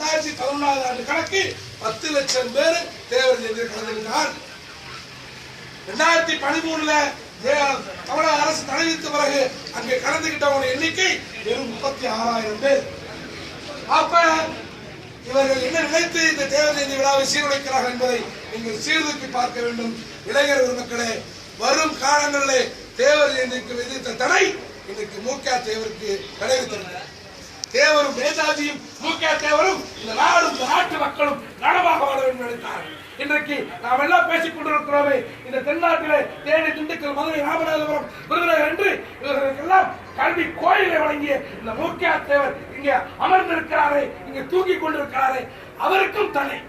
2011 ஆண்டு கணக்கு 10 லட்சம் பேர் தேவர் ஜெயந்தியில் கலந்துகிட்டார். 2013 தமிழக அரசு தடை விதித்த பிறகு அங்கே கலந்துகிட்டவங்க எண்ணிக்கை வெறும் 36,000 பேர். அப்ப இவர்கள் என்ன நினைத்து இந்த தேவர் ஜெயந்தி விழாவை சீர்குலைக்கிறார்கள் என்பதை நீங்கள் சீர்தூக்கி பார்க்க வேண்டும். இளைஞர் மக்களே, வரும் காலங்களிலே தேவர் ஜெயந்திக்கு விதித்த தடை இன்றைக்கு மு.க. தேவருக்கு தடை விதித்திருக்கிறார். தேவரும் நேதாஜியும் மு.க. தேவரும் இந்த நாடும் இந்த நாட்டு மக்களும் நலமாக வாழ வேண்டும் நினைத்தார்கள். இன்றைக்கு நாம் எல்லாம் பேசிக் கொண்டிருக்கிறோமே, இந்த தென்னாட்டிலே தேனி, திண்டுக்கல், மதுரை, ராமநாதபுரம், விருதுநகர் என்று இவர்களுக்கெல்லாம் கல்வி கோயிலை வழங்கிய இந்த மு.க. தேவர் இங்கே அமர்ந்திருக்கிறாரே, இங்கே தூங்கிக் கொண்டிருக்கிறாரே, அவருக்கும் தடை.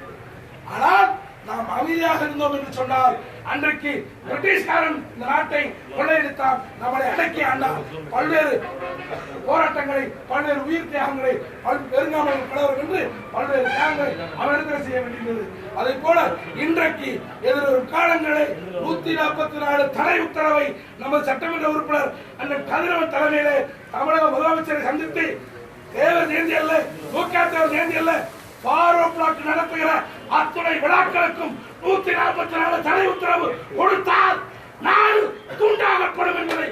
ஆனால் நாம் அமைதியாக இருந்தோம் என்று சொன்னால் அன்றைக்கு பிரிட்டிஷ்காரன் இந்த நாட்டை கொள்ளையடித்தான், நம்மளை அடக்கி ஆண்டான். பல்வேறு போராட்டங்களை, பல்வேறு உயிர் தியாகங்களை, பெருங்காமல் கலவரம் என்று பல்வேறு தியாகங்களை அவரிடத்தில் செய்ய வேண்டியது. அதை போல இன்றைக்கு எதிர்வரும் காலங்களில் 144 தடை உத்தரவை நமது சட்டமன்ற உறுப்பினர் அண்ணன் கதிரவன் தலைமையிலே தமிழக முதலமைச்சரை சந்தித்து தேவர் ஜெயந்தி அல்ல, மு.க. தேவர் ஜெயந்தி அல்ல, ஃபாரூக் பிளாக் நடத்துகிற அத்துணை விழாக்களுக்கும் 144 தடை உத்தரவு கொடுத்தால் நாடு துண்டாகப்படும் என்பதை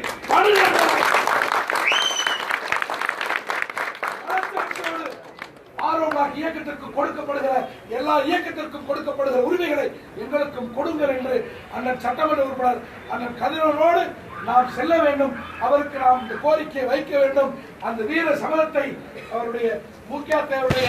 இயக்கத்திற்கு கொடுக்கப்படுகிற எல்லா இயக்கத்திற்கும் கொடுக்கப்படுகிற உரிமைகளை எங்களுக்கும் கொடுங்கள் என்று அண்ணன் சட்டமன்ற உறுப்பினர் அண்ணன் கதிரவனோடு நாம் செல்ல வேண்டும். அவருக்கு நாம் இந்த கோரிக்கையை வைக்க வேண்டும். அந்த வீர சமரத்தை அவருடைய மு.க. தேவருடைய